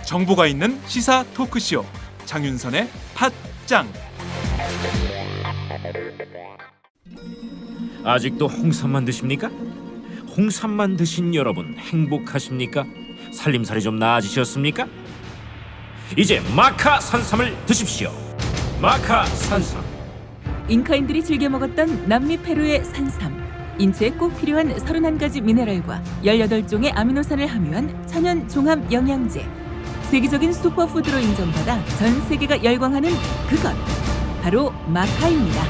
정보가 있는 시사 토크쇼 장윤선의 팟짱. 아직도 홍삼만 드십니까? 홍삼만 드신 여러분 행복하십니까? 살림살이 좀 나아지셨습니까? 이제 마카 산삼을 드십시오. 마카 산삼. 잉카인들이 즐겨 먹었던 남미 페루의 산삼. 인체에 꼭 필요한 31가지 미네랄과 18종의 아미노산을 함유한 천연 종합 영양제. 세계적인 슈퍼푸드로 인정받아 전 세계가 열광하는 그것 바로 마카입니다.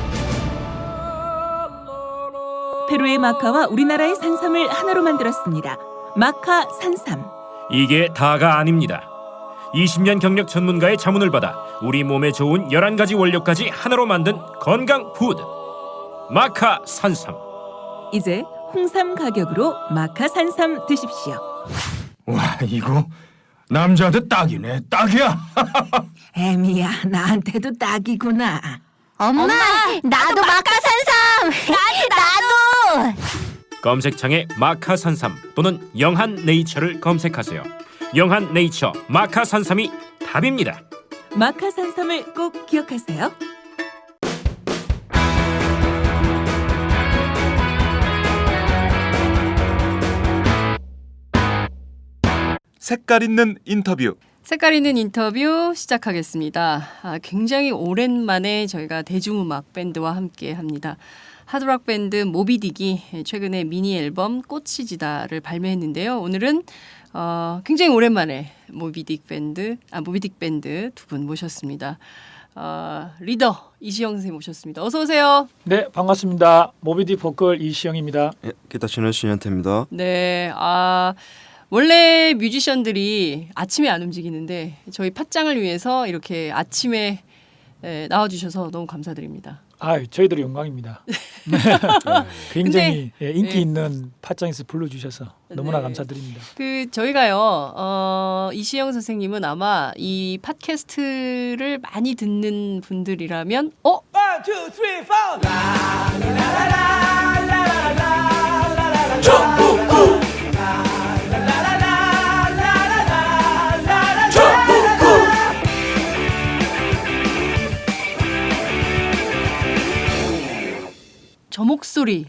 페루의 마카와 우리나라의 산삼을 하나로 만들었습니다. 마카 산삼. 이게 다가 아닙니다. 20년 경력 전문가의 자문을 받아 우리 몸에 좋은 11가지 원료까지 하나로 만든 건강 푸드 마카 산삼. 이제 홍삼 가격으로 마카 산삼 드십시오. 와, 이거 남자한테 딱이네. 딱이야. 애미야, 나한테도 딱이구나. 엄마, 나도 마카산삼. 나도. 검색창에 마카 산삼 또는 영한 네이처를 검색하세요. 영한 네이처 마카 산삼이 답입니다. 마카 산삼을 꼭 기억하세요. 색깔 있는 인터뷰. 색깔 있는 인터뷰 시작하겠습니다. 굉장히 오랜만에 저희가 대중음악 밴드와 함께 합니다. 하드락 밴드 모비딕이 최근에 미니 앨범 꽃이 지다를 발매했는데요. 오늘은 굉장히 오랜만에 모비딕 밴드 두 분 모셨습니다. 리더 이시영 선생님 모셨습니다. 어서 오세요. 네, 반갑습니다. 모비딕 보컬 이시영입니다. 예, 기타 치는 신현태입니다. 네, 원래 뮤지션들이 아침에 안 움직이는데 저희 팟짱을 위해서 이렇게 아침에 나와주셔서 너무 감사드립니다. 저희들이 영광입니다. 굉장히 인기 있는 팟짱에서 불러주셔서 너무나 감사드립니다. 저희가요, 이시영 선생님은 아마 이 팟캐스트를 많이 듣는 분들이라면, 1, 2, 3, 4. 전국구. 저 목소리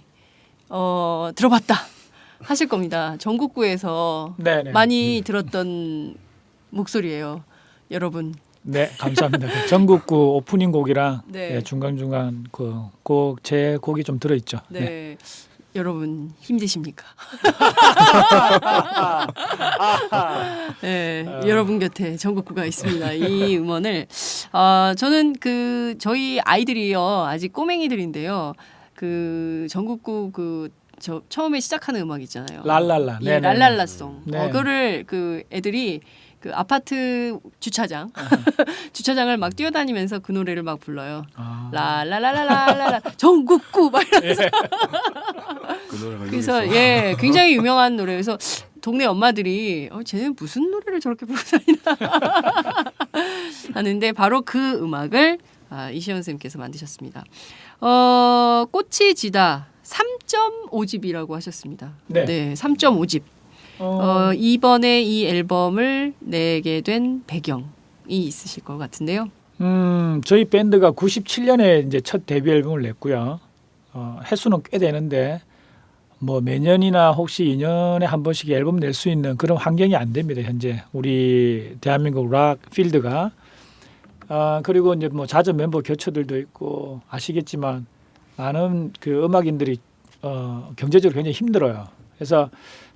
들어봤다 하실 겁니다. 전국구에서 네네. 많이 들었던 목소리예요, 여러분. 네, 감사합니다. 그 전국구 오프닝 곡이랑 네. 중간중간 제 곡이 좀 들어있죠. 네. 여러분 힘드십니까? 네, 여러분 곁에 전국구가 있습니다. 이 음원을 저는 저희 아이들이요 아직 꼬맹이들인데요. 전국구 처음에 시작하는 음악 있잖아요. 랄랄라. 예, 랄랄라송. 네. 그거를 애들이 아파트 주차장을 막 뛰어다니면서 그 노래를 막 불러요. 라라라라라라 전국구 막 이러면서. 그 노래가 그래서 굉장히 유명한 노래. 그래서 동네 엄마들이 쟤는 무슨 노래를 저렇게 부르고 다니나 하는데 바로 그 음악을 이시영 선생님께서 만드셨습니다. 꽃이 지다 3.5집이라고 하셨습니다. 네. 3.5집. 이번에 이 앨범을 내게 된 배경이 있으실 것 같은데요. 저희 밴드가 97년에 이제 첫 데뷔 앨범을 냈고요. 횟수는 꽤 되는데 뭐 매년이나 혹시 2년에 한 번씩 앨범 낼 수 있는 그런 환경이 안 됩니다. 현재 우리 대한민국 락 필드가. 그리고 이제 뭐 잦은 멤버 교체들도 있고 아시겠지만 많은 그 음악인들이 경제적으로 굉장히 힘들어요. 그래서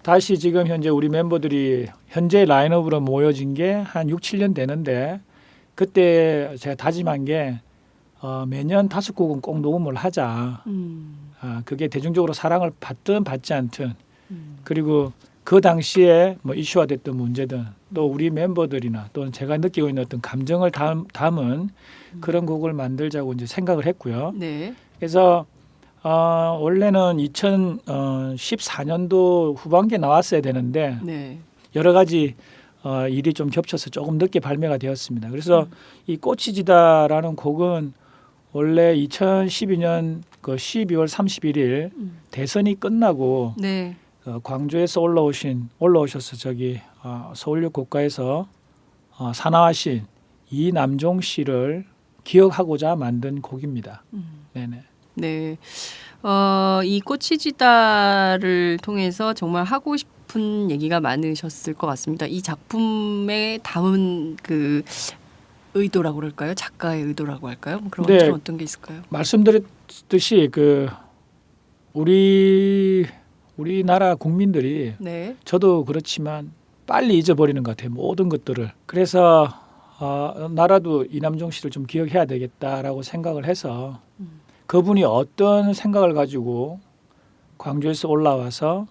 다시 지금 현재 우리 멤버들이 현재 라인업으로 모여진 게 한 6, 7년 되는데 그때 제가 다짐한 게 매년 5곡은 꼭 녹음을 하자. 그게 대중적으로 사랑을 받든 받지 않든 그리고 그 당시에 뭐 이슈화됐던 문제든 또 우리 멤버들이나 또는 제가 느끼고 있는 어떤 감정을 담은 그런 곡을 만들자고 이제 생각을 했고요. 네. 그래서 원래는 2014년도 후반기에 나왔어야 되는데 네. 여러 가지 일이 좀 겹쳐서 조금 늦게 발매가 되었습니다. 그래서 이 꽃이 지다라는 곡은 원래 2012년 그 12월 31일 대선이 끝나고 네. 광주에서 올라오셔서 저기 서울역 국가에서 사나하신 이남종 씨를 기억하고자 만든 곡입니다. 네네. 네. 이 꽃이 지다를 통해서 정말 하고 싶은 얘기가 많으셨을 것 같습니다. 이 작품에 담은 그 의도라고 그럴까요? 작가의 의도라고 할까요? 그런 네. 것들은 어떤 게 있을까요? 말씀드렸듯이 그 우리나라 국민들이 네. 저도 그렇지만 빨리 잊어버리는 것 같아요. 모든 것들을. 그래서 나라도 이남종 씨를 좀 기억해야 되겠다라고 생각을 해서 그분이 어떤 생각을 가지고 광주에서 올라와서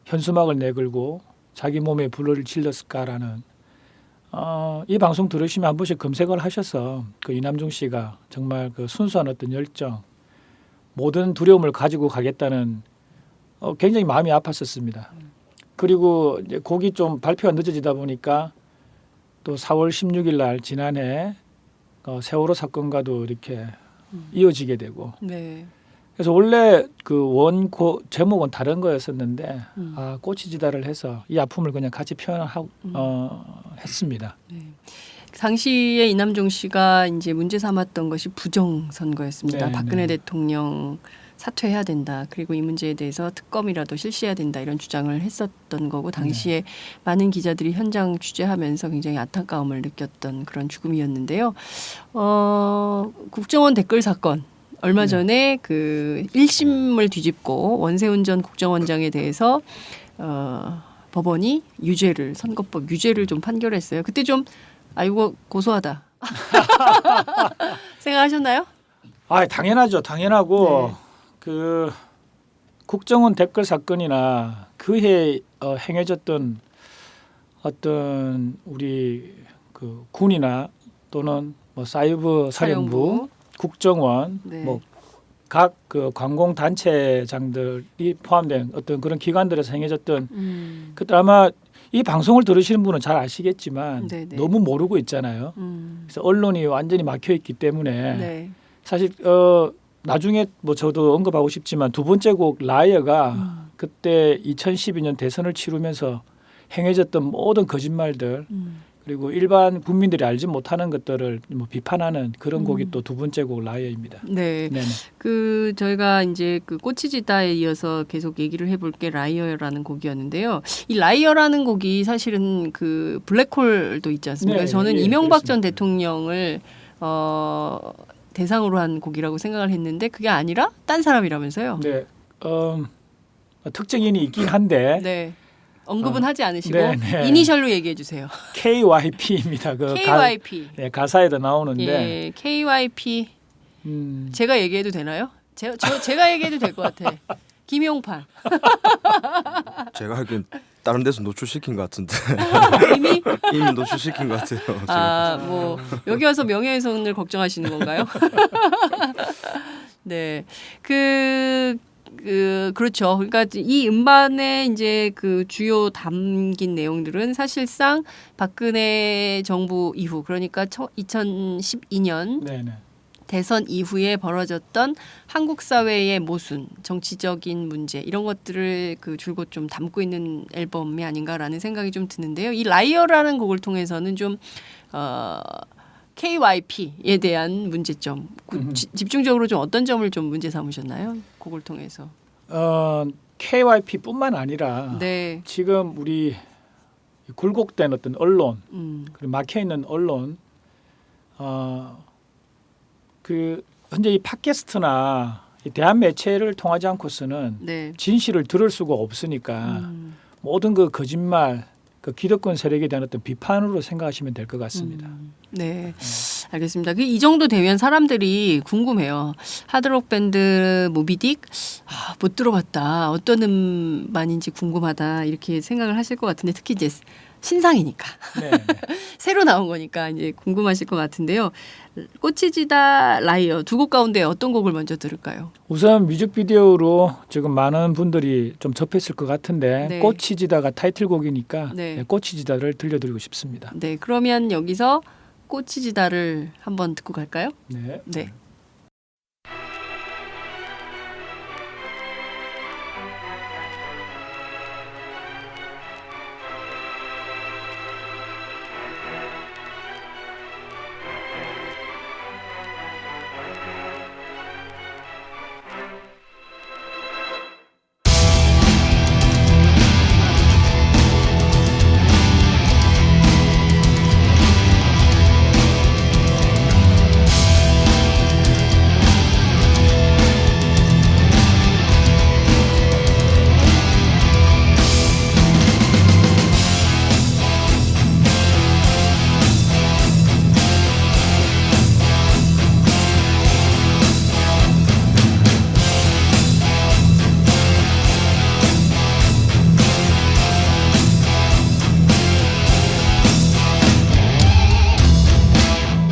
현수막을 내걸고 자기 몸에 불을 질렀을까라는 이 방송 들으시면 한 번씩 검색을 하셔서 그 이남종 씨가 정말 그 순수한 어떤 열정, 모든 두려움을 가지고 가겠다는 굉장히 마음이 아팠었습니다. 그리고 이제 곡이 좀 발표가 늦어지다 보니까 또 4월 16일 날 지난해 세월호 사건과도 이렇게 이어지게 되고 네. 그래서 원래 그 원곡 제목은 다른 거였었는데 꽃이 지다를 해서 이 아픔을 그냥 같이 표현하고 했습니다. 네. 당시에 이남종 씨가 이제 문제 삼았던 것이 부정선거였습니다. 네, 박근혜 네. 대통령 사퇴해야 된다. 그리고 이 문제에 대해서 특검이라도 실시해야 된다. 이런 주장을 했었던 거고 당시에 많은 기자들이 현장 취재하면서 굉장히 안타까움을 느꼈던 그런 죽음이었는데요. 국정원 댓글 사건. 얼마 전에 그 1심을 뒤집고 원세훈 전 국정원장에 대해서 법원이 유죄를 선거법 유죄를 좀 판결했어요. 그때 좀 아이고 고소하다 생각하셨나요? 당연하죠. 당연하고 네. 그 국정원 댓글 사건이나 그해 행해졌던 어떤 우리 그 군이나 또는 뭐 사이버 사령부, 국정원, 네. 뭐 각 그 관공 단체장들이 포함된 어떤 그런 기관들에서 행해졌던 그때 아마 이 방송을 들으시는 분은 잘 아시겠지만 네네. 너무 모르고 있잖아요. 그래서 언론이 완전히 막혀 있기 때문에 네. 사실 나중에 뭐 저도 언급하고 싶지만 두 번째 곡 라이어가 그때 2012년 대선을 치르면서 행해졌던 모든 거짓말들 그리고 일반 국민들이 알지 못하는 것들을 뭐 비판하는 그런 곡이 또 두 번째 곡 라이어입니다. 네. 네네. 그 저희가 이제 그 꽃이 지다에 이어서 계속 얘기를 해볼 게 라이어라는 곡이었는데요. 이 라이어라는 곡이 사실은 그 블랙홀도 있지 않습니까? 네, 그래서 저는 예, 이명박 전 그렇습니다. 대통령을 대상으로 한 곡이라고 생각을 했는데 그게 아니라 딴 사람이라면서요. 네. 특정인이 있긴 한데 네. 언급은 하지 않으시고 네, 네. 이니셜로 얘기해 주세요. KYP입니다. 그 KYP. 가사에도 나오는데 예, KYP. 제가 얘기해도 되나요? 제가 얘기해도 될 것 같아. 김용팔. 제가 알기엔 다른 데서 노출시킨 것 같은데 이미 노출시킨 것 같아요. 뭐 여기 와서 명예훼손을 걱정하시는 건가요? 네, 그렇죠. 그러니까 이 음반에 이제 그 주요 담긴 내용들은 사실상 박근혜 정부 이후 그러니까 2012년 네네. 대선 이후에 벌어졌던 한국 사회의 모순, 정치적인 문제 이런 것들을 그 줄곧 좀 담고 있는 앨범이 아닌가라는 생각이 좀 드는데요. 이 라이어라는 곡을 통해서는 좀 KYP에 대한 문제점, 집중적으로 좀 어떤 점을 좀 문제 삼으셨나요? 곡을 통해서. KYP뿐만 아니라 네. 지금 우리 굴곡된 어떤 언론 그리고 막혀 있는 언론 그 현재 이 팟캐스트나 이 대한 매체를 통하지 않고서는 네. 진실을 들을 수가 없으니까 모든 그 거짓말, 그 기득권 세력에 대한 어떤 비판으로 생각하시면 될 것 같습니다. 네, 알겠습니다. 이 정도 되면 사람들이 궁금해요. 하드록 밴드 모비딕 못 들어봤다. 어떤 음반인지 궁금하다. 이렇게 생각을 하실 것 같은데 특히 이제 신상이니까 네. 새로 나온 거니까 이제 궁금하실 것 같은데요. 꽃이 지다 라이어 두 곡 가운데 어떤 곡을 먼저 들을까요? 우선 뮤직비디오로 지금 많은 분들이 좀 접했을 것 같은데 네. 꽃이 지다가 타이틀곡이니까 네. 네, 꽃이 지다를 들려드리고 싶습니다. 네, 그러면 여기서 꽃이 지다를 한번 듣고 갈까요? 네. 네.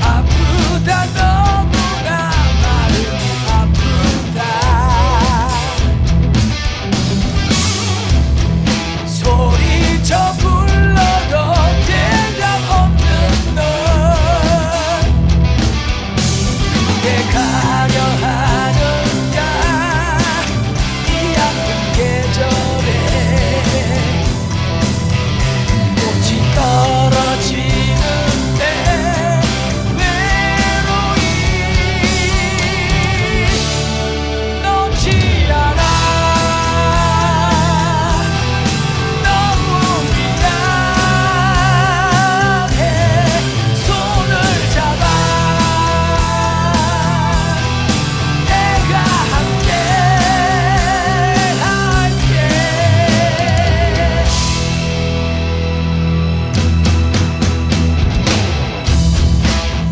아프다 너무나 마음이 아프다 소리쳐 불러도 대답 없는 널 그게 가려 하는가 이 아픈 계절에 꽃이 떨어지는데 외로이 놓지 않아 너무 미안해 손을 잡아 내가 함께 할게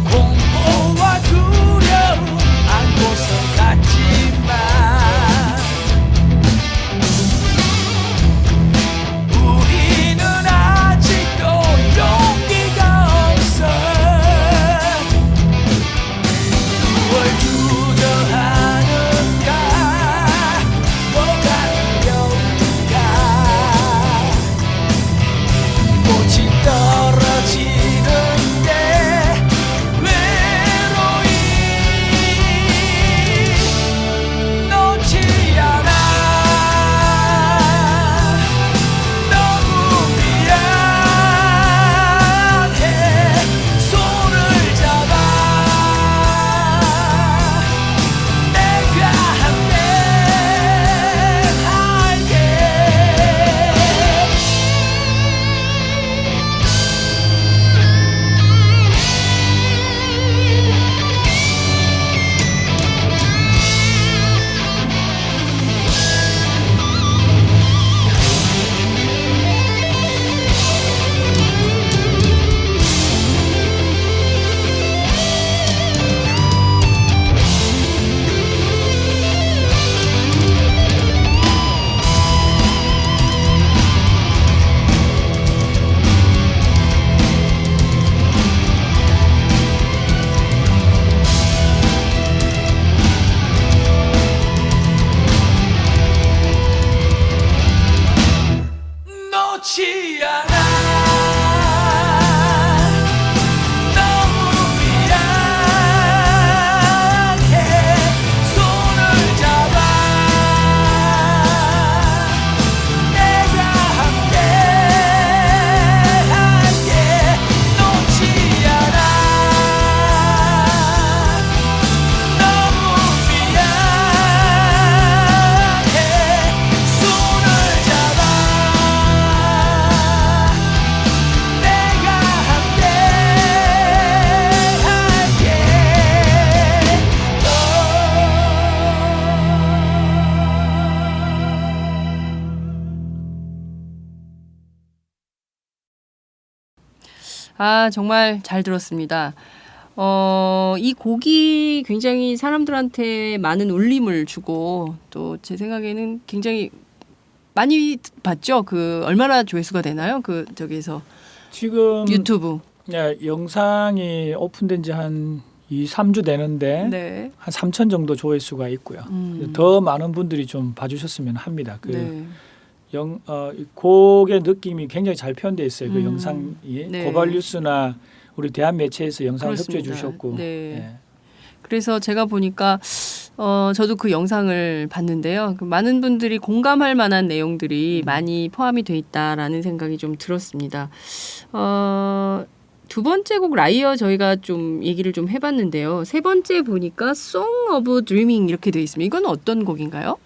공포와 두려움 안고서 갔지만 우리는 아직도 용기가 없어 뭘 주저하는가 뭐가 두려운가 꽃이 떨어지는데 외로이 놓지 않아 너무 미안해 손을 잡아 내가 함께 할게 놓지 않아 너무 미안해 손을 잡아 내가 함께 할게 놓지 않아 너무 미안해 손을 잡아 내가 함께 아, 정말 잘 들었습니다. 이 곡이 굉장히 사람들한테 많은 울림을 주고 또 제 생각에는 굉장히 많이 봤죠. 그 얼마나 조회수가 되나요? 그 저기에서 지금 유튜브. 네, 영상이 오픈된 지 한 2, 3주 되는데 네. 한 3천 정도 조회수가 있고요. 음. 더 많은 분들이 좀 봐주셨으면 합니다. 그 네. 곡의 느낌이 굉장히 잘 표현되어 있어요. 그 영상이 네. 고발 뉴스나 우리 대한 매체에서 영상을 협조해 그렇습니다. 주셨고, 네. 예. 그래서 제가 보니까 저도 그 영상을 봤는데요. 그 많은 분들이 공감할 만한 내용들이 많이 포함이 돼 있다라는 생각이 좀 들었습니다. 두 번째 곡 라이어 저희가 좀 얘기를 좀 해봤는데요. 세 번째 보니까 Song of Dreaming 이렇게 돼 있습니다. 이건 어떤 곡인가요?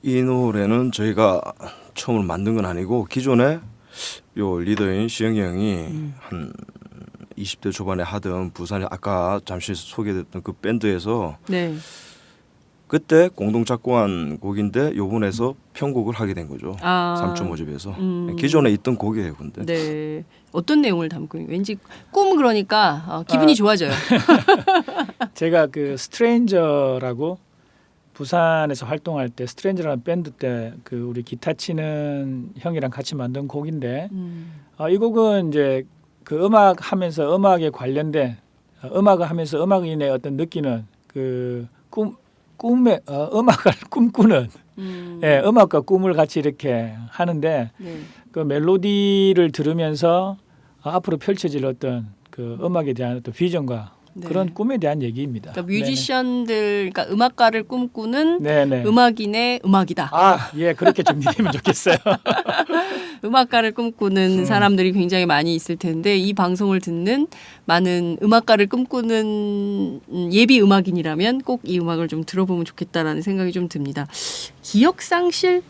이 노래는 저희가 처음으로 만든 건 아니고 기존에 요 리더인 시영이 형이 한 20대 초반에 하던 부산에 아까 잠시 소개됐던 그 밴드에서 네. 그때 공동 작곡한 곡인데 요번에서 편곡을 하게 된 거죠. 3.5집에서 기존에 있던 곡이에요. 근데 네. 어떤 내용을 담고 있는 왠지 꿈 그러니까 기분이 좋아져요. 제가 그 스트레인저라고 부산에서 활동할 때 스트레인저라는 밴드 때 그 우리 기타 치는 형이랑 같이 만든 곡인데 이 곡은 이제 그 음악 하면서 음악에 관련된 음악을 하면서 음악인의 어떤 느끼는 그 꿈의 음악을 꿈꾸는 예, 음악과 꿈을 같이 이렇게 하는데 네. 그 멜로디를 들으면서 앞으로 펼쳐질 어떤 그 음악에 대한 어떤 비전과 네. 그런 꿈에 대한 얘기입니다. 그러니까 뮤지션들, 그러니까 음악가를 꿈꾸는 네네. 음악인의 음악이다. 예, 그렇게 정리되면 좋겠어요. 음악가를 꿈꾸는 사람들이 굉장히 많이 있을 텐데 이 방송을 듣는 많은 음악가를 꿈꾸는 예비 음악인이라면 꼭 이 음악을 좀 들어보면 좋겠다라는 생각이 좀 듭니다. 기억상실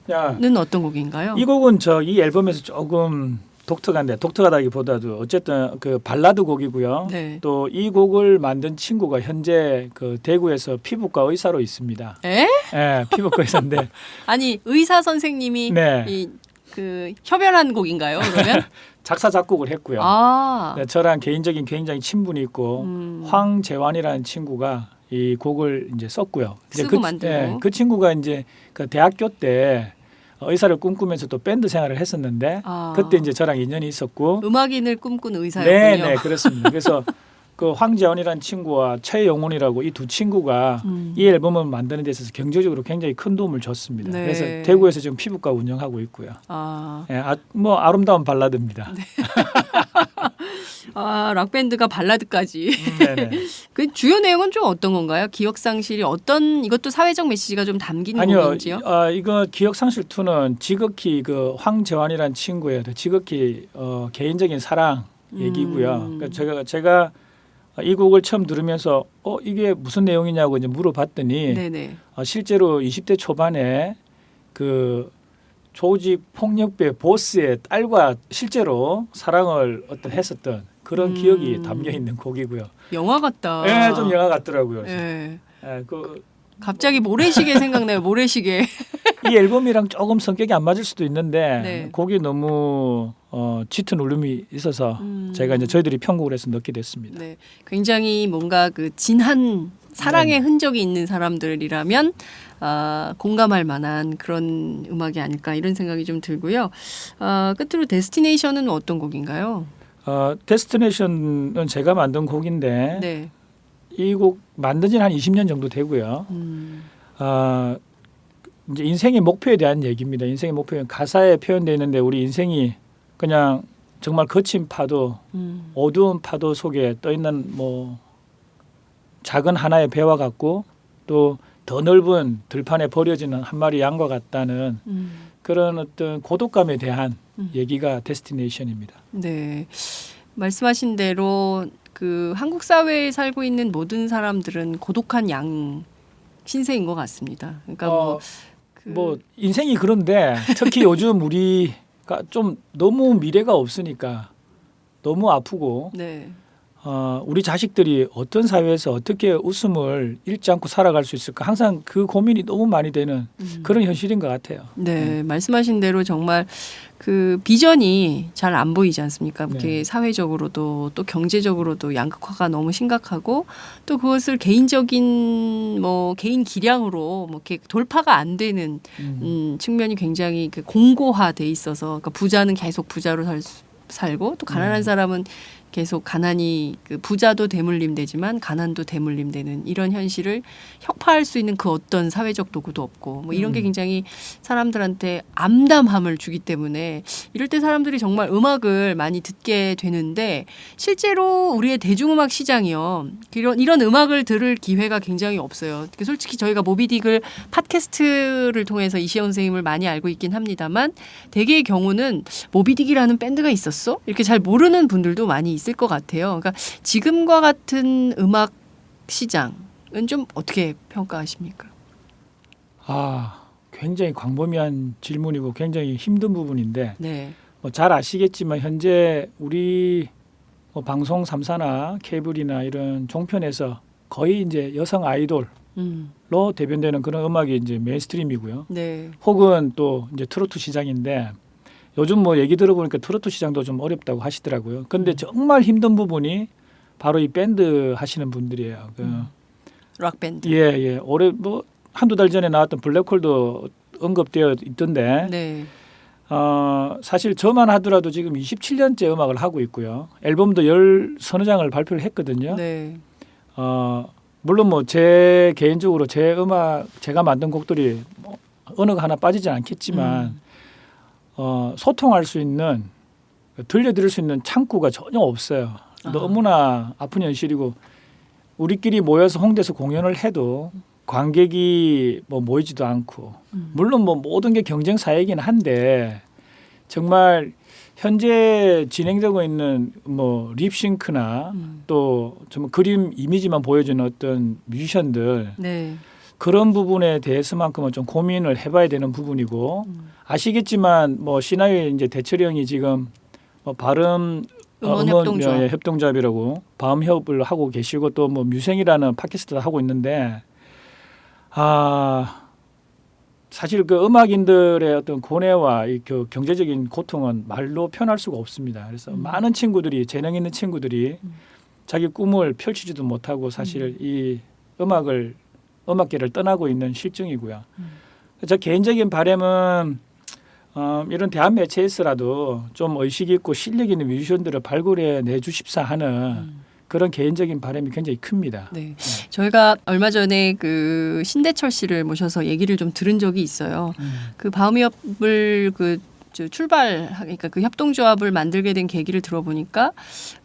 2는 어떤 곡인가요? 이 곡은 이 앨범에서 조금 독특하다기보다도 어쨌든 그 발라드 곡이고요. 네. 또 이 곡을 만든 친구가 현재 그 대구에서 피부과 의사로 있습니다. 에? 예, 피부과 의사인데 아니 의사 선생님이 네. 그 협연한 곡인가요? 그러면 작사 작곡을 했고요. 아, 네, 저랑 개인적인 굉장히 친분이 있고 황재환이라는 친구가 이 곡을 이제 썼고요. 이제 쓰고 만들고. 그 친구가 이제 그 대학교 때 의사를 꿈꾸면서 또 밴드 생활을 했었는데 그때 이제 저랑 인연이 있었고 음악인을 꿈꾸는 의사였군요. 네, 그렇습니다. 그래서 그 황재원이라는 친구와 최영훈이라고 이 두 친구가 이 앨범을 만드는 데 있어서 경제적으로 굉장히 큰 도움을 줬습니다. 네. 그래서 대구에서 지금 피부과 운영하고 있고요. 예, 뭐 아름다운 발라드입니다. 네. 락밴드가 발라드까지. 네네. 그 주요 내용은 좀 어떤 건가요? 기억상실이 어떤 이것도 사회적 메시지가 좀 담긴 곡인지요? 이거 기억상실 2는 지극히 그 황재환이라는 친구의 지극히 개인적인 사랑 얘기고요. 그러니까 제가 이 곡을 처음 들으면서 이게 무슨 내용이냐고 이제 물어봤더니 네네. 실제로 20대 초반에 그 조직 폭력배 보스의 딸과 실제로 사랑을 했었던 그런 기억이 담겨 있는 곡이고요. 영화 같다. 네, 좀 영화 같더라고요. 네. 갑자기 모래시계 생각나요. 모래시계. 이 앨범이랑 조금 성격이 안 맞을 수도 있는데 네. 곡이 너무 짙은 울림이 있어서 제가 이제 저희들이 편곡을 해서 넣게 됐습니다. 네, 굉장히 뭔가 그 진한 사랑의 흔적이 있는 사람들이라면 공감할 만한 그런 음악이 아닐까 이런 생각이 좀 들고요. 끝으로 데스티네이션은 어떤 곡인가요? 데스티네이션은 제가 만든 곡인데 네. 이 곡 만든 지는 한 20년 정도 되고요. 이제 인생의 목표에 대한 얘기입니다. 인생의 목표는 가사에 표현되어 있는데 우리 인생이 그냥 정말 거친 파도, 어두운 파도 속에 떠 있는 뭐 작은 하나의 배와 같고 또 더 넓은 들판에 버려지는 한 마리 양과 같다는 그런 어떤 고독감에 대한 얘기가 데스티네이션입니다. 네, 말씀하신 대로 그 한국 사회에 살고 있는 모든 사람들은 고독한 양 신세인 것 같습니다. 그러니까 뭐 인생이 그런데 특히 요즘 우리가 좀 너무 미래가 없으니까 너무 아프고 네. 우리 자식들이 어떤 사회에서 어떻게 웃음을 잃지 않고 살아갈 수 있을까 항상 그 고민이 너무 많이 되는 그런 현실인 것 같아요. 네, 말씀하신 대로 정말 그 비전이 잘 안 보이지 않습니까? 네. 이렇게 사회적으로도 또 경제적으로도 양극화가 너무 심각하고 또 그것을 개인적인 뭐 개인 기량으로 뭐 이렇게 돌파가 안 되는 측면이 굉장히 그 공고화돼 있어서 그러니까 부자는 계속 부자로 살고 또 가난한 사람은 계속 가난이 그 부자도 대물림 되지만 가난도 대물림 되는 이런 현실을 혁파할 수 있는 그 어떤 사회적 도구도 없고 뭐 이런 게 굉장히 사람들한테 암담함을 주기 때문에 이럴 때 사람들이 정말 음악을 많이 듣게 되는데 실제로 우리의 대중음악 시장이요 이런 음악을 들을 기회가 굉장히 없어요. 솔직히 저희가 모비딕을 팟캐스트를 통해서 이시영 선생님을 많이 알고 있긴 합니다만 대개의 경우는 모비딕이라는 밴드가 있었어? 이렇게 잘 모르는 분들도 많이 있을 것 같아요. 그러니까 지금과 같은 음악 시장은 좀 어떻게 평가하십니까? 굉장히 광범위한 질문이고 굉장히 힘든 부분인데 네. 뭐 잘 아시겠지만 현재 우리 뭐 방송 3사나 케이블이나 이런 종편에서 거의 이제 여성 아이돌로 대변되는 그런 음악이 이제 메인스트림이고요. 네. 혹은 또 이제 트로트 시장인데 요즘 뭐 얘기 들어보니까 트로트 시장도 좀 어렵다고 하시더라고요. 근데 정말 힘든 부분이 바로 이 밴드 하시는 분들이에요. 락 밴드. 예. 올해 뭐 한두 달 전에 나왔던 블랙홀도 언급되어 있던데 네. 사실 저만 하더라도 지금 27년째 음악을 하고 있고요. 앨범도 10서너 장을 발표를 했거든요. 네. 물론 뭐 제 개인적으로 제 음악 제가 만든 곡들이 뭐 어느 거 하나 빠지진 않겠지만 소통할 수 있는 들려드릴 수 있는 창구가 전혀 없어요. 너무나 아픈 현실이고 우리끼리 모여서 홍대에서 공연을 해도 관객이 뭐 모이지도 않고 물론 뭐 모든 게 경쟁 사회이긴 한데 정말 현재 진행되고 있는 뭐 립싱크나 또 좀 그림 이미지만 보여주는 어떤 뮤지션들 네. 그런 부분에 대해서만큼은 좀 고민을 해봐야 되는 부분이고 아시겠지만 뭐 신화의 이제 대철이 형이 지금 뭐 발음 음원협동조합. 협동조합이라고 바음협을 하고 계시고 또 뭐 뮤생이라는 팟캐스트도 하고 있는데 사실 그 음악인들의 어떤 고뇌와 이 경제적인 고통은 말로 표현할 수가 없습니다. 그래서 많은 친구들이 재능 있는 친구들이 자기 꿈을 펼치지도 못하고 사실 이 음악계를 떠나고 있는 실정이고요. 저 개인적인 바람은 이런 대한 매체에서라도 좀 의식 있고 실력 있는 뮤지션들을 발굴해 내주십사 하는 그런 개인적인 바람이 굉장히 큽니다. 네. 저희가 얼마 전에 그 신대철 씨를 모셔서 얘기를 좀 들은 적이 있어요. 그 바음협을 그러니까 그 협동조합을 만들게 된 계기를 들어보니까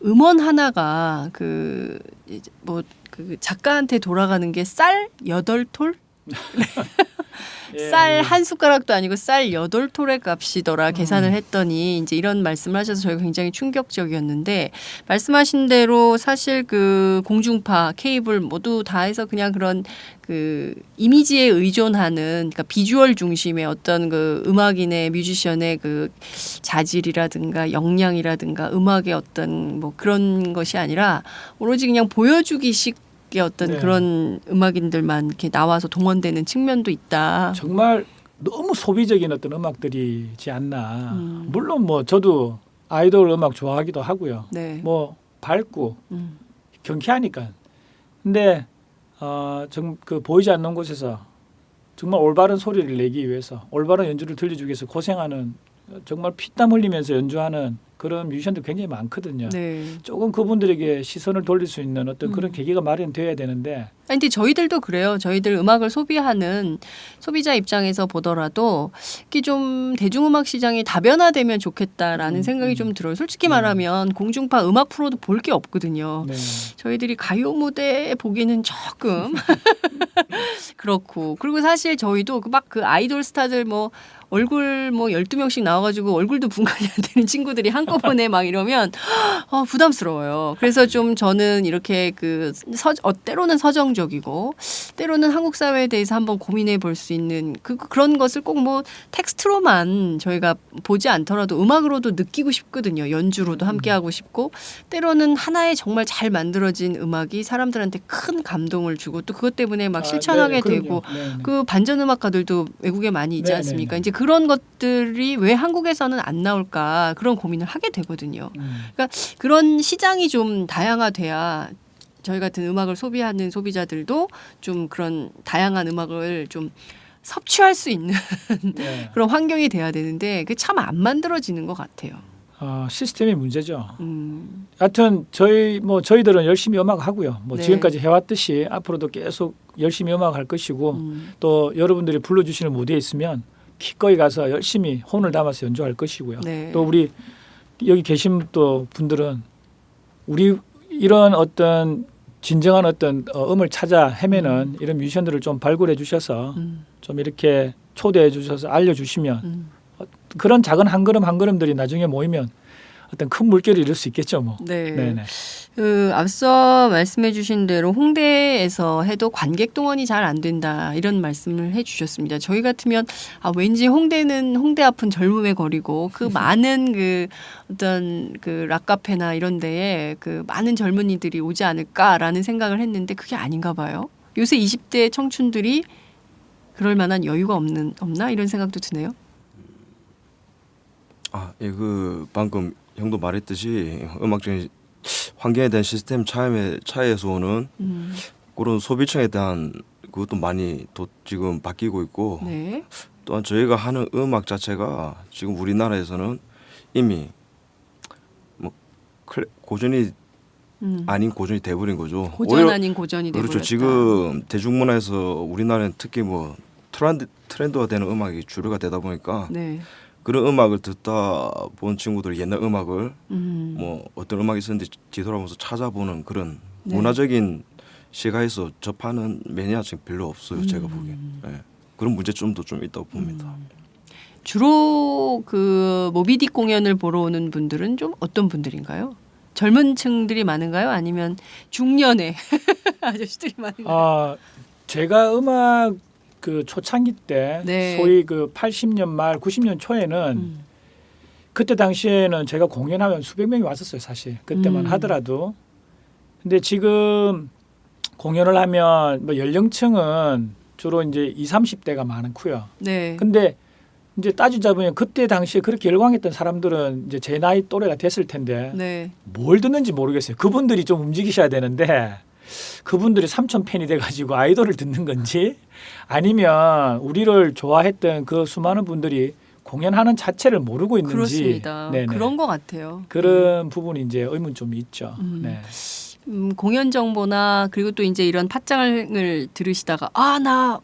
음원 하나가 그 작가한테 돌아가는 게 쌀 8톨? 쌀 한 숟가락도 아니고 쌀 8톨의 값이더라 계산을 했더니 이제 이런 말씀을 하셔서 저희가 굉장히 충격적이었는데 말씀하신 대로 사실 그 공중파, 케이블 모두 다 해서 그냥 그런 그 이미지에 의존하는 그러니까 비주얼 중심의 어떤 그 음악인의 뮤지션의 그 자질이라든가 역량이라든가 음악의 어떤 뭐 그런 것이 아니라 오로지 그냥 보여주기식 어떤 그런 음악인들만 이렇게 나와서 동원되는 측면도 있다. 정말 너무 소비적인 어떤 음악들이지 않나. 물론 뭐 저도 아이돌 음악 좋아하기도 하고요. 네. 뭐 밝고 경쾌하니까. 근데 그 보이지 않는 곳에서 정말 올바른 소리를 내기 위해서 올바른 연주를 들려주기 위해서 고생하는 정말 피땀 흘리면서 연주하는 그런 뮤지션들 굉장히 많거든요. 네. 조금 그분들에게 시선을 돌릴 수 있는 어떤 그런 계기가 마련돼야 되는데. 아니, 근데 저희들도 그래요. 저희들 음악을 소비하는 소비자 입장에서 보더라도 이게 좀 대중음악 시장이 다변화되면 좋겠다라는 생각이 좀 들어요. 솔직히 말하면 공중파 음악 프로도 볼 게 없거든요. 네. 저희들이 가요 무대 보기는 조금 그렇고 그리고 사실 저희도 막 그 아이돌 스타들 뭐 얼굴 뭐 12명씩 나와가지고 얼굴도 분간이 안 되는 친구들이 한꺼번에 한꺼번에 막 이러면 부담스러워요. 그래서 좀 저는 이렇게 때로는 서정적이고 때로는 한국 사회에 대해서 한번 고민해 볼 수 있는 그런 것을 꼭 뭐 텍스트로만 저희가 보지 않더라도 음악으로도 느끼고 싶거든요. 연주로도 함께 하고 싶고 때로는 하나의 정말 잘 만들어진 음악이 사람들한테 큰 감동을 주고 또 그것 때문에 막 실천하게 되고 그 반전 음악가들도 외국에 많이 있지 않습니까? 이제 그런 것들이 왜 한국에서는 안 나올까 그런 고민을 하게 되거든요. 그러니까 그런 시장이 좀 다양화돼야 저희 같은 음악을 소비하는 소비자들도 좀 그런 다양한 음악을 좀 섭취할 수 있는 그런 환경이 돼야 되는데 그게 참 안 만들어지는 것 같아요. 시스템이 문제죠. 하여튼 저희들은 열심히 음악 하고요. 뭐 지금까지 해왔듯이 앞으로도 계속 열심히 음악 할 것이고 또 여러분들이 불러주시는 무대에 있으면 기꺼이 가서 열심히 혼을 담아서 연주할 것이고요. 또 우리 여기 계신 또 분들은 우리 이런 어떤 진정한 어떤 음을 찾아 헤매는 이런 뮤지션들을 좀 발굴해 주셔서 좀 이렇게 초대해 주셔서 알려주시면 그런 작은 한 걸음 한 걸음들이 나중에 모이면 어떤 큰 물결을 이룰 수 있겠죠, 뭐. 네네. 앞서 말씀해주신 대로 홍대에서 해도 관객 동원이 잘 안 된다 이런 말씀을 해주셨습니다. 저희 같으면 왠지 홍대는 홍대 앞은 젊음의 거리고 그 많은 어떤 락카페나 이런 데에 많은 젊은이들이 오지 않을까라는 생각을 했는데 그게 아닌가 봐요. 요새 20대 청춘들이 그럴 만한 여유가 없나 이런 생각도 드네요. 방금 형도 말했듯이 음악적인 환경에 대한 시스템 차이에서 오는 그런 소비층에 대한 그것도 많이 지금 바뀌고 있고 또한 저희가 하는 음악 자체가 지금 우리나라에서는 이미 뭐 고전이 아닌 고전이 돼버린 거죠. 고전 아닌 고전이 돼버렸다. 그렇죠. 지금 대중문화에서 우리나라는 특히 뭐 트렌드가 되는 음악이 주류가 되다 보니까 그런 음악을 듣다 본 친구들 옛날 음악을 뭐 어떤 음악이 있었는지 뒤돌아보면서 찾아보는 그런 문화적인 시각에서 접하는 매니아층 별로 없어요. 제가 보기엔. 그런 문제점도 좀 있다고 봅니다. 주로 모비딕 공연을 보러 오는 분들은 좀 어떤 분들인가요? 젊은 층들이 많은가요? 아니면 중년의 아저씨들이 많은가요? 제가 음악 초창기 때 소위 80년 말 90년 초에는 그때 당시에는 제가 공연하면 수백 명이 왔었어요. 사실 그때만 하더라도. 근데 지금 공연을 하면 뭐 연령층은 주로 이제 20, 30대가 많고요. 근데 이제 따지자면 그때 당시에 그렇게 열광했던 사람들은 이제 제 나이 또래가 됐을 텐데 뭘 듣는지 모르겠어요. 그분들이 좀 움직이셔야 되는데 그분들이 삼촌 팬이 돼가지고 아이돌을 듣는 건지 아니면 우리를 좋아했던 그 수많은 분들이 공연하는 자체를 모르고 있는지 그렇습니다. 그런 것 같아요. 그런 부분이 이제 의문점이 있죠. 공연 정보나 그리고 또 이제 이런 팟짱을 들으시다가 나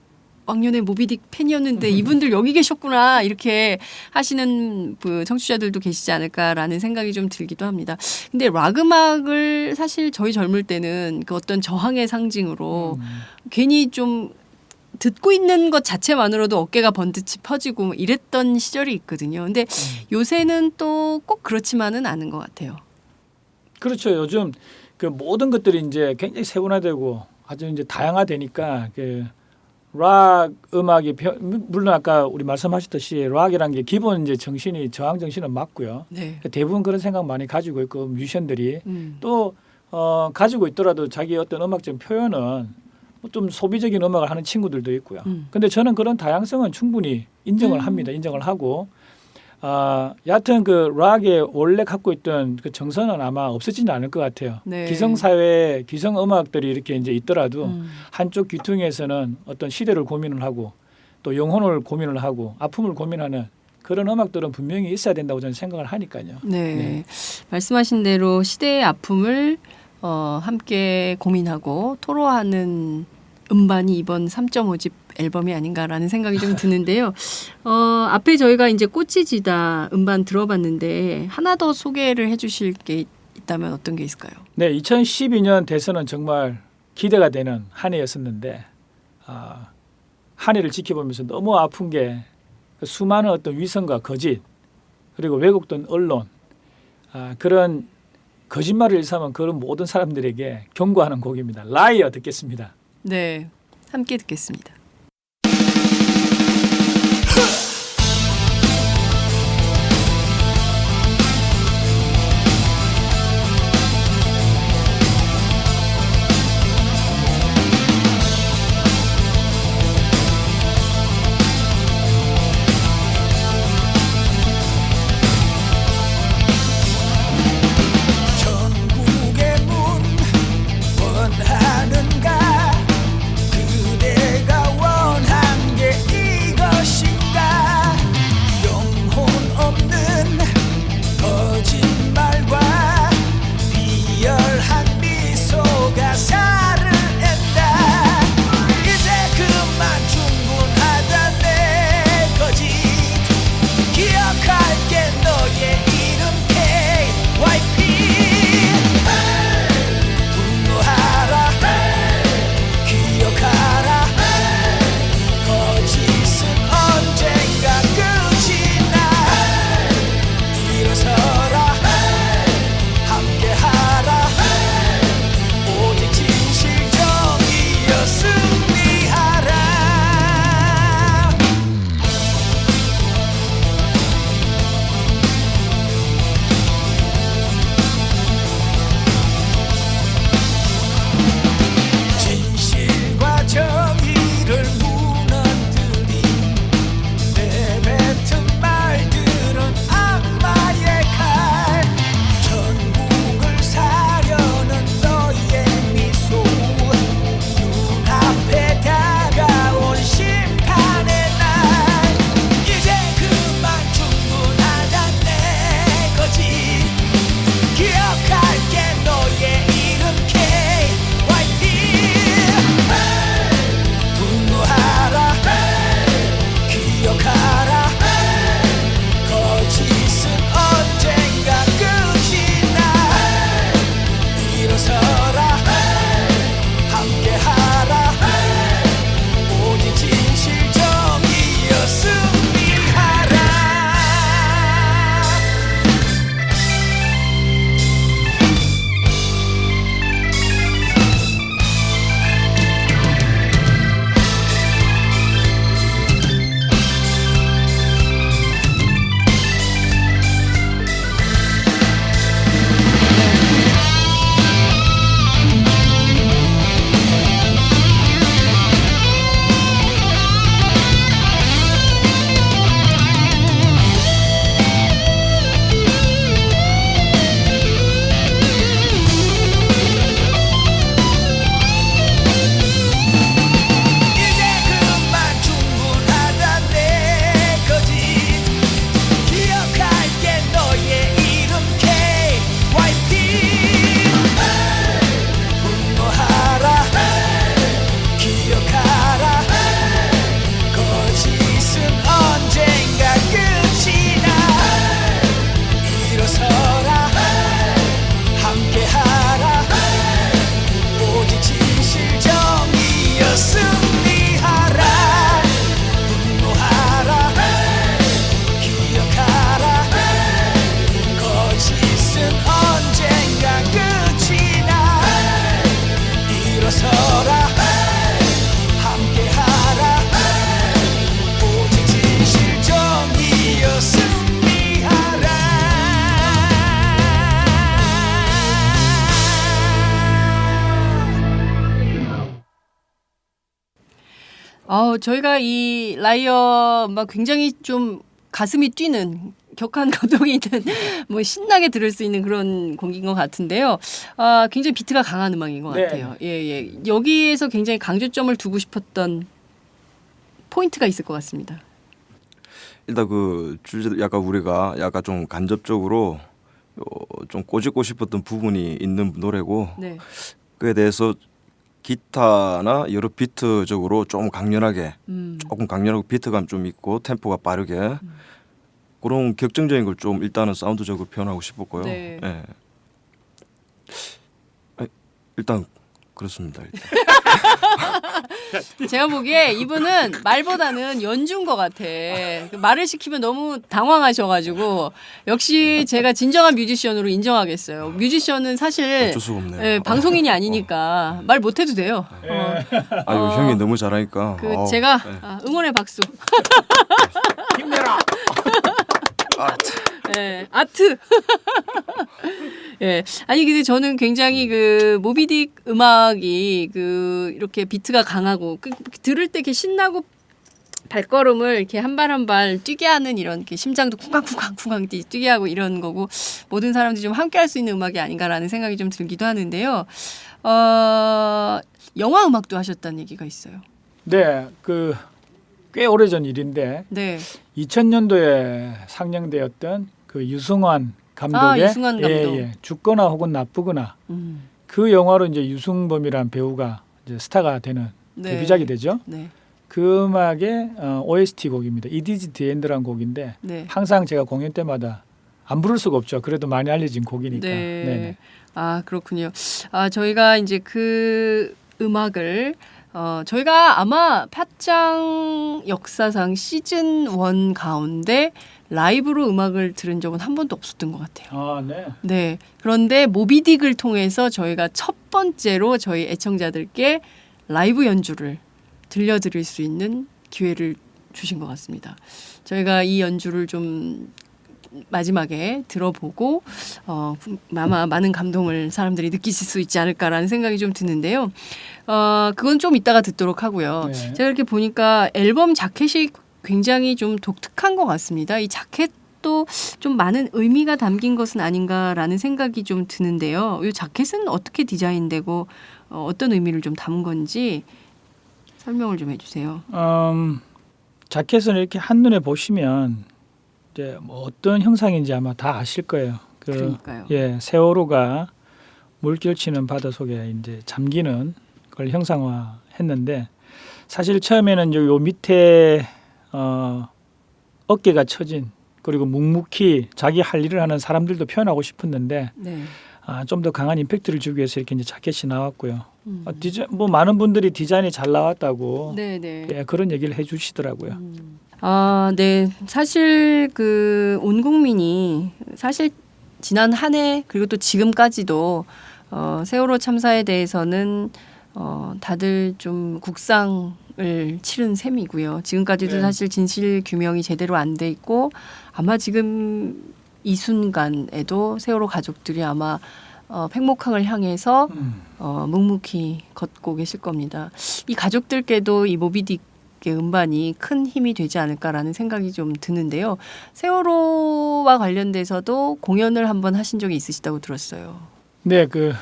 왕년에 모비딕 팬이었는데 이분들 여기 계셨구나 이렇게 하시는 청취자들도 계시지 않을까라는 생각이 좀 들기도 합니다. 근데 락 음악을 사실 저희 젊을 때는 그 어떤 저항의 상징으로 괜히 좀 듣고 있는 것 자체만으로도 어깨가 번듯이 펴지고 이랬던 시절이 있거든요. 근데 요새는 또 꼭 그렇지만은 않은 것 같아요. 그렇죠. 요즘 모든 것들이 이제 굉장히 세분화되고 아주 이제 다양화되니까 락 음악이 물론 아까 우리 말씀하셨듯이 락이라는 게 기본 이제 정신이 저항 정신은 맞고요. 대부분 그런 생각 많이 가지고 있고 뮤지션들이 또 가지고 있더라도 자기 어떤 음악적인 표현은 좀 소비적인 음악을 하는 친구들도 있고요. 근데 저는 그런 다양성은 충분히 인정을 합니다. 인정을 하고 여하튼 락의 원래 갖고 있던 그 정서는 아마 없어지지는 않을 것 같아요. 기성사회, 기성 음악들이 이렇게 이제 있더라도 한쪽 귀퉁이에서는 어떤 시대를 고민을 하고 또 영혼을 고민을 하고 아픔을 고민하는 그런 음악들은 분명히 있어야 된다고 저는 생각을 하니까요. 말씀하신 대로 시대의 아픔을 함께 고민하고 토로하는 음반이 이번 3.5집 앨범이 아닌가라는 생각이 좀 드는데요. 앞에 저희가 이제 꽃이 지다 음반 들어봤는데 하나 더 소개를 해주실 게 있다면 어떤 게 있을까요? 2012년 대선은 정말 기대가 되는 한 해였었는데 한 해를 지켜보면서 너무 아픈 게 수많은 어떤 위선과 거짓 그리고 왜곡된 언론 그런 거짓말을 일삼은 그런 모든 사람들에게 경고하는 곡입니다. 라이어 듣겠습니다. 네, 함께 듣겠습니다. 천국의 문 원하는가 그대가 원한 게 이것인가 영혼 없는 거짓말과 비열한 미소가 살을 앤다 이제 그만 충분하다 내 거짓 기억할게 너의 이름 KYP 분노하라 기억하라 거짓은 언젠가 끝이 나 일어서라 함께하라 오직 진실 정의여 승리하라 진실과 정의를 무너뜨린 내뱉은 말들은 악마의 칼 천국을 사려는 너의 미소 눈앞에 다가온 심판의 날 이제 그만 충분하다 내 거짓 기억할게 너의 이름 KYP 분노하라 기억하라 거짓은 언젠가 끝이 나 일어서라 함께하라 오직 진실 정의여 승리하라 이제 그만 충분하다 내 거짓 기억할게 너의 이름 KYP 분노하라 기억하라 거짓은 언젠가 끝이 나 일어서라 함께하라 오직 진실 정의여 승리하라 분노하라 기억하라 거짓은 언젠가 끝이 나 일어서라 함께하라 오직 진실 정의여 승리하라 저희가 이 라이어 막 굉장히 좀 가슴이 뛰는 격한 감동이 있는 뭐 신나게 들을 수 있는 그런 곡인 것 같은데요. 굉장히 비트가 강한 음악인 것 네. 같아요. 예. 여기에서 굉장히 강조점을 두고 싶었던 포인트가 있을 것 같습니다. 일단 그 주제 약간 우리가 약간 좀 간접적으로 좀 꼬집고 싶었던 부분이 있는 노래고 네. 그에 대해서 기타나 여러 비트적으로 좀 강렬하게 조금 강렬하고 비트감 좀 있고 템포가 빠르게 그런 격정적인 걸 좀 일단은 사운드적으로 표현하고 싶었고요. 네. 예. 일단 그렇습니다. 일단. 제가 보기에 이분은 말보다는 연주인 것 같아. 말을 시키면 너무 당황하셔가지고 역시 제가 진정한 뮤지션으로 인정하겠어요. 뮤지션은 사실 어쩔 수가 없네요. 예, 방송인이 아니니까 말 못해도 돼요. 아유 형이 너무 잘하니까. 제가 네. 응원의 박수. 힘내라. 예, 아트. 예. 아니 근데 저는 굉장히 그 모비딕 음악이 그 이렇게 비트가 강하고 들을 때 이렇게 신나고 발걸음을 이렇게 한 발 한 발 뛰게 하는 이런 이렇게 심장도 쿵쾅쿵쾅쿵쾅 뛰게 하고 이런 거고 모든 사람들이 좀 함께 할 수 있는 음악이 아닌가라는 생각이 좀 들기도 하는데요. 영화 음악도 하셨다는 얘기가 있어요. 네, 그 꽤 오래전 일인데 네. 2000년도에 상영되었던 그 유승환 감독의 유승환 감독. 죽거나 혹은 나쁘거나 그 영화로 이제 유승범이라는 배우가 이제 스타가 되는 네. 데뷔작이 되죠. 네. 그 음악의 OST 곡입니다. It is the end라는 곡인데 네. 항상 제가 공연 때마다 안 부를 수가 없죠. 그래도 많이 알려진 곡이니까. 네. 네네. 아 그렇군요. 저희가 이제 그 음악을 저희가 아마 팟짱 역사상 시즌 1 가운데 라이브로 음악을 들은 적은 한 번도 없었던 것 같아요. 아, 네. 네. 그런데 모비딕을 통해서 저희가 첫 번째로 저희 애청자들께 라이브 연주를 들려드릴 수 있는 기회를 주신 것 같습니다. 저희가 이 연주를 좀 마지막에 들어보고 아마 많은 감동을 사람들이 느끼실 수 있지 않을까라는 생각이 좀 드는데요. 그건 좀 이따가 듣도록 하고요. 네. 제가 이렇게 보니까 앨범 자켓이 굉장히 좀 독특한 것 같습니다. 이 자켓도 좀 많은 의미가 담긴 것은 아닌가라는 생각이 좀 드는데요. 이 자켓은 어떻게 디자인되고 어떤 의미를 좀 담은 건지 설명을 좀 해주세요. 자켓은 이렇게 한눈에 보시면 이제 뭐 어떤 형상인지 아마 다 아실 거예요. 그러니까요. 예, 세월호가 물결치는 바다 속에 이제 잠기는 걸 형상화했는데 사실 처음에는 요 밑에 어깨가 처진 그리고 묵묵히 자기 할 일을 하는 사람들도 표현하고 싶었는데 네. 좀 더 강한 임팩트를 주기 위해서 이렇게 이제 자켓이 나왔고요. 뭐 많은 분들이 디자인이 잘 나왔다고 네네. 예, 그런 얘기를 해주시더라고요. 네. 사실 그 온 국민이 사실 지난 한 해 그리고 또 지금까지도 세월호 참사에 대해서는 다들 좀 국상을 치른 셈이고요. 지금까지도 네. 사실 진실 규명이 제대로 안 돼 있고 아마 지금 이 순간에도 세월호 가족들이 아마 팽목항을 향해서 묵묵히 걷고 계실 겁니다. 이 가족들께도 이 모비딕의 음반이 큰 힘이 되지 않을까라는 생각이 좀 드는데요. 세월호와 관련돼서도 공연을 한번 하신 적이 있으시다고 들었어요. 네, 그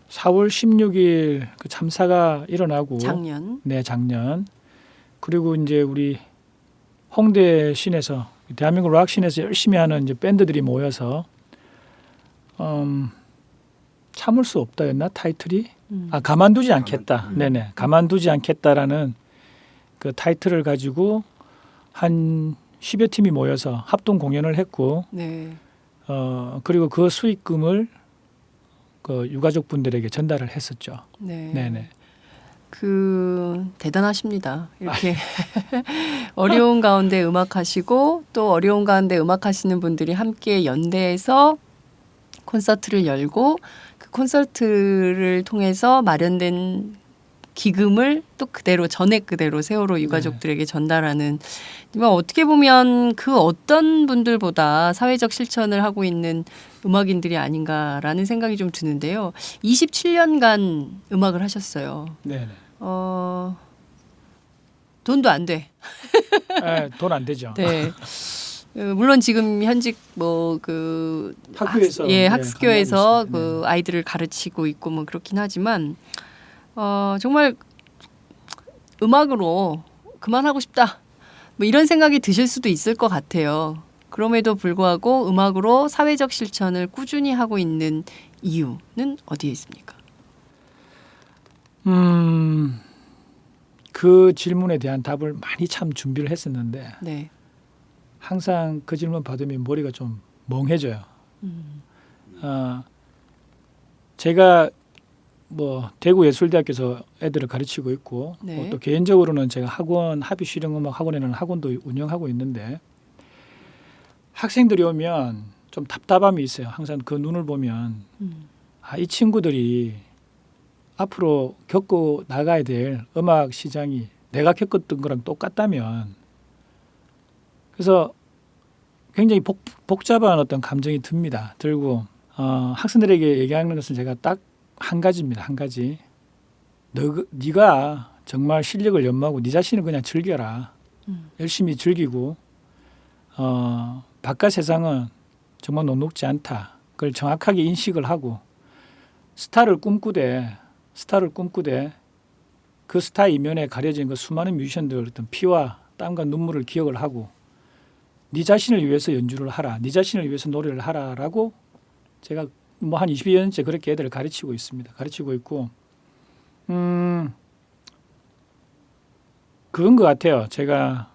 4월 16일 그 참사가 일어나고 작년. 네, 작년. 그리고 이제 우리 홍대 시내에서 대한민국 락 씬에서 열심히 하는 이제 밴드들이 모여서 참을 수 없다였나 타이틀이? 가만두지 않겠다. 네네, 가만두지 않겠다라는 그 타이틀을 가지고 한 10여 팀이 모여서 합동 공연을 했고, 네. 그리고 그 수익금을 그 유가족 분들에게 전달을 했었죠. 네. 네네. 대단하십니다. 이렇게 어려운 가운데 음악하시고 또 어려운 가운데 음악하시는 분들이 함께 연대해서 콘서트를 열고 그 콘서트를 통해서 마련된 기금을 또 그대로 전액 그대로 세월호 유가족들에게 전달하는, 어떻게 보면 그 어떤 분들보다 사회적 실천을 하고 있는 음악인들이 아닌가라는 생각이 좀 드는데요. 27년간 음악을 하셨어요. 네네. 돈도 안 돼. 돈 안 되죠. 네. 물론 지금 현직 그 학교에서 학교에서 강의하고 그 있습니다. 아이들을 가르치고 있고 뭐 그렇긴 하지만 정말 음악으로 그만하고 싶다. 뭐 이런 생각이 드실 수도 있을 것 같아요. 그럼에도 불구하고 음악으로 사회적 실천을 꾸준히 하고 있는 이유는 어디에 있습니까? 그 질문에 대한 답을 많이 참 준비를 했었는데 네. 항상 그 질문 받으면 머리가 좀 멍해져요. 제가 뭐 대구예술대학교에서 애들을 가르치고 있고 네. 또 개인적으로는 제가 학원 합의실용음악 학원이라는 학원도 운영하고 있는데 학생들이 오면 좀 답답함이 있어요. 항상 그 눈을 보면 이 친구들이 앞으로 겪고 나가야 될 음악 시장이 내가 겪었던 거랑 똑같다면 그래서 굉장히 복잡한 어떤 감정이 듭니다. 들고 학생들에게 얘기하는 것은 제가 딱 한 가지입니다. 한 가지. 네가 정말 실력을 연마하고 네 자신을 그냥 즐겨라. 열심히 즐기고 바깥 세상은 정말 녹록지 않다. 그걸 정확하게 인식을 하고 스타를 꿈꾸되 그 스타 이면에 가려진 그 수많은 뮤지션들 어떤 피와 땀과 눈물을 기억을 하고 네 자신을 위해서 연주를 하라. 네 자신을 위해서 노래를 하라라고 제가 뭐 한 20여 년째 그렇게 애들을 가르치고 있습니다. 가르치고 있고 그건 것 같아요. 제가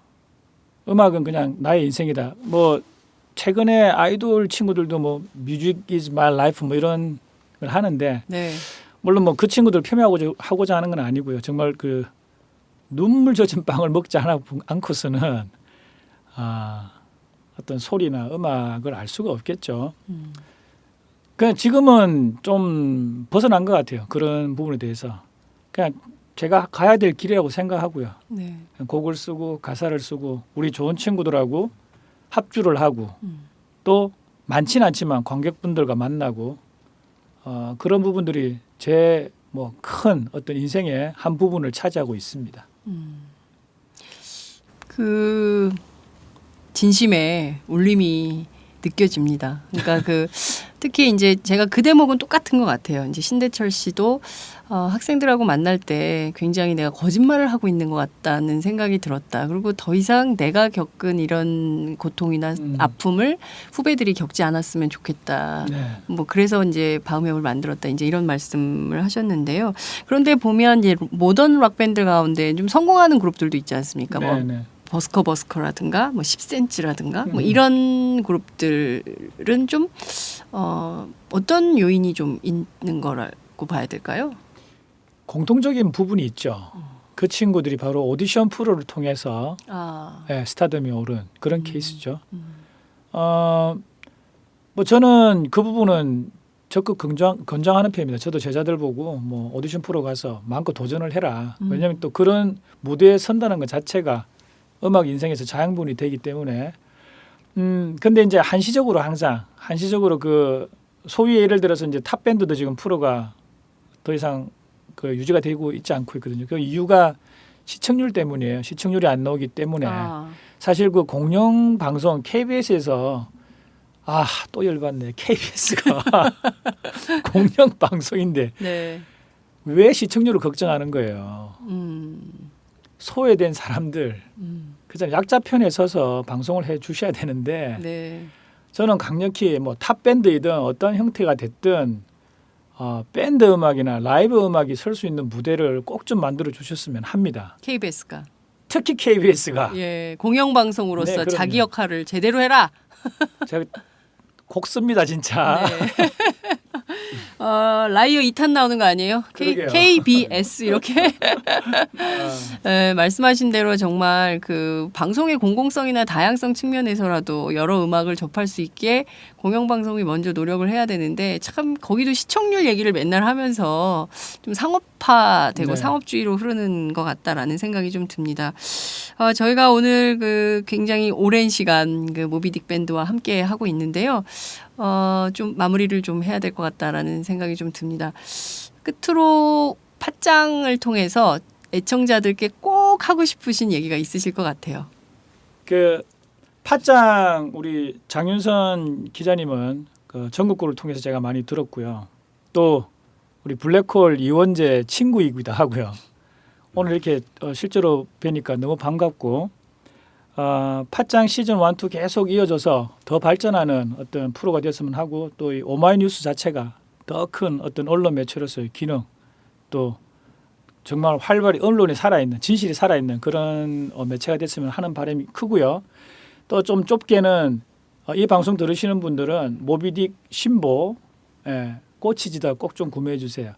음악은 그냥 나의 인생이다. 뭐 최근에 아이돌 친구들도 뭐 뮤직 is my life 뭐 이런 걸 하는데 네. 물론 뭐 그 친구들 폄훼하고자 하는 건 아니고요. 정말 그 눈물 젖은 빵을 먹지 않고서는 어떤 소리나 음악을 알 수가 없겠죠. 그냥 지금은 좀 벗어난 것 같아요. 그런 부분에 대해서 그냥 제가 가야 될 길이라고 생각하고요. 네. 곡을 쓰고 가사를 쓰고 우리 좋은 친구들하고 합주를 하고 또 많지는 않지만 관객분들과 만나고 그런 부분들이 제 뭐 큰 어떤 인생의 한 부분을 차지하고 있습니다. 그 진심의 울림이 느껴집니다. 그러니까 그 특히 이제 제가 그 대목은 똑같은 것 같아요. 이제 신대철 씨도 학생들하고 만날 때 굉장히 내가 거짓말을 하고 있는 것 같다는 생각이 들었다. 그리고 더 이상 내가 겪은 이런 고통이나 아픔을 후배들이 겪지 않았으면 좋겠다. 네. 뭐 그래서 이제 바우명을 만들었다. 이제 이런 말씀을 하셨는데요. 그런데 보면 이제 모던 락 밴드 가운데 좀 성공하는 그룹들도 있지 않습니까? 뭐 네. 버스커라든가 뭐 10cm라든가 뭐 이런 그룹들은 좀 어떤 요인이 좀 있는 거라고 봐야 될까요? 공통적인 부분이 있죠. 그 친구들이 바로 오디션 프로를 통해서 스타덤에 오른 그런 케이스죠. 뭐 저는 그 부분은 적극 권장하는 편입니다. 저도 제자들 보고 뭐 오디션 프로 가서 마음껏 도전을 해라. 왜냐하면 또 그런 무대에 선다는 것 자체가 음악 인생에서 자양분이 되기 때문에 근데 이제 한시적으로 그 소위 예를 들어서 이제 탑 밴드도 지금 프로가 더 이상 그 유지가 되고 있지 않고 있거든요. 그 이유가 시청률 때문이에요. 시청률이 안 나오기 때문에 사실 그 공영 방송 KBS에서 또 열받네. KBS가 공영 방송인데 네. 왜 시청률을 걱정하는 거예요. 소외된 사람들, 그죠? 약자 편에 서서 방송을 해 주셔야 되는데 네. 저는 강력히 뭐 탑 밴드이든 어떤 형태가 됐든 밴드 음악이나 라이브 음악이 설 수 있는 무대를 꼭 좀 만들어 주셨으면 합니다. KBS가 특히 KBS가 예 공영방송으로서 네, 그럼요. 자기 역할을 제대로 해라. 제가 곡 씁니다 진짜. 네. 라이어 2탄 나오는 거 아니에요? 그러게요. KBS 이렇게 네, 말씀하신 대로 정말 그 방송의 공공성이나 다양성 측면에서라도 여러 음악을 접할 수 있게 공영방송이 먼저 노력을 해야 되는데 참 거기도 시청률 얘기를 맨날 하면서 좀 상업화되고 네. 상업주의로 흐르는 것 같다라는 생각이 좀 듭니다. 저희가 오늘 그 굉장히 오랜 시간 그 모비딕 밴드와 함께 하고 있는데요. 좀 마무리를 좀 해야 될 것 같다라는 생각이 좀 듭니다. 끝으로 팟짱을 통해서 애청자들께 꼭 하고 싶으신 얘기가 있으실 것 같아요. 그 팟짱 우리 장윤선 기자님은 그 전국구를 통해서 제가 많이 들었고요. 또 우리 블랙홀 이원재 친구이기도 하고요. 오늘 이렇게 실제로 뵈니까 너무 반갑고 팟짱 시즌 1, 2 계속 이어져서 더 발전하는 어떤 프로가 됐으면 하고 또 이 오마이뉴스 자체가 더 큰 어떤 언론 매체로서의 기능 또 정말 활발히 언론이 살아있는 진실이 살아있는 그런 매체가 됐으면 하는 바람이 크고요. 또 좀 좁게는 이 방송 들으시는 분들은 모비딕 신보 꽃이 지다 꼭 좀 구매해 주세요.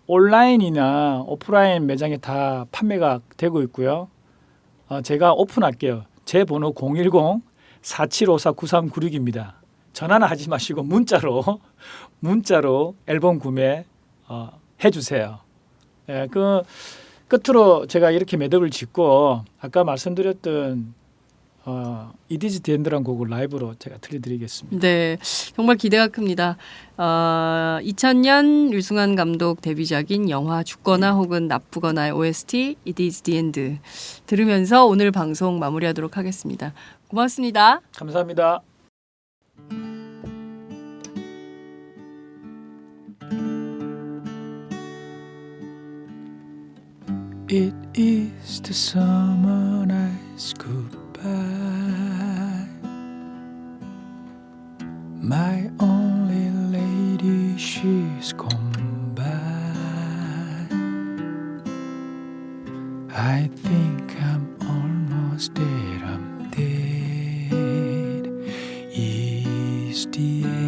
온라인이나 오프라인 매장에 다 판매가 되고 있고요. 제가 오픈할게요. 제 번호 010-4754-9396입니다. 전화는 하지 마시고 문자로 앨범 구매 해주세요. 예, 그 끝으로 제가 이렇게 매듭을 짓고 아까 말씀드렸던 It is the end라는 곡을 라이브로 제가 들려드리겠습니다. 네, 정말 기대가 큽니다. 2000년 류승환 감독 데뷔작인 영화 죽거나 혹은 나쁘거나의 OST It is the end 들으면서 오늘 방송 마무리하도록 하겠습니다. 고맙습니다. 감사합니다. It is the summer night's goodbye. My only lady, she's gone by. I think I'm almost dead. I'm dead. Is the end.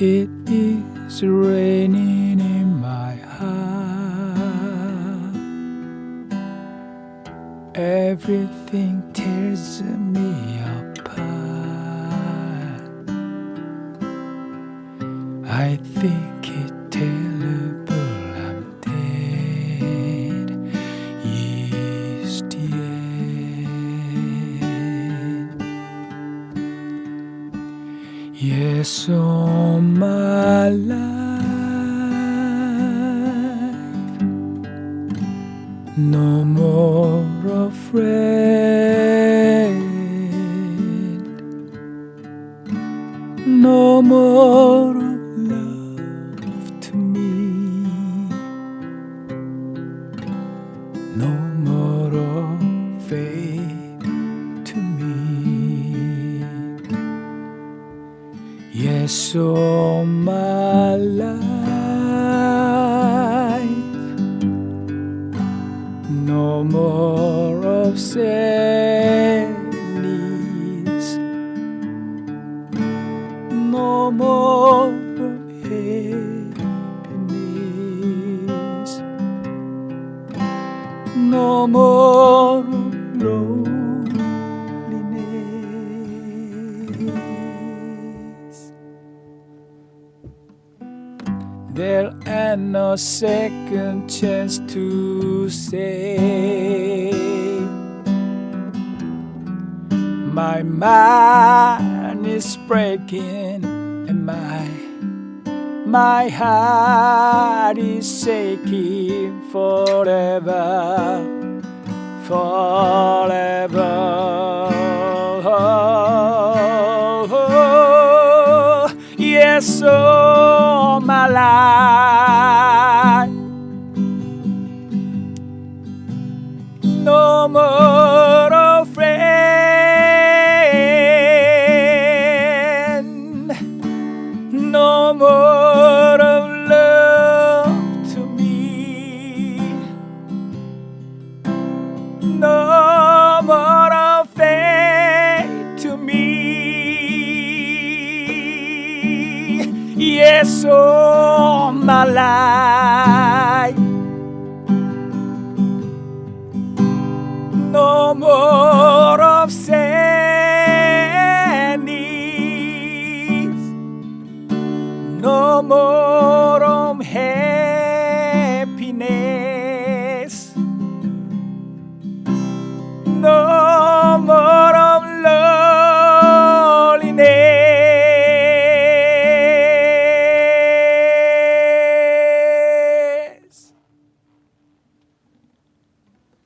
It is raining in my heart. Everything tears me apart. I think it's terrible. I'm dead. Is the end. Yes, all my life, no more afraid, no more love to me, no more of faith to me. Yes, all my life, no more of sad needs, no more of happiness, no more of loneliness. There ain't no second chance to say my mind is breaking and my heart is shaking forever, forever. Yes, all my life, no more of friend, no more of love to me, no more of faith to me. Yes, all my life, no more of sadness, no more of happiness, no more of loneliness.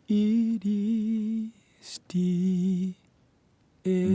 It is the end.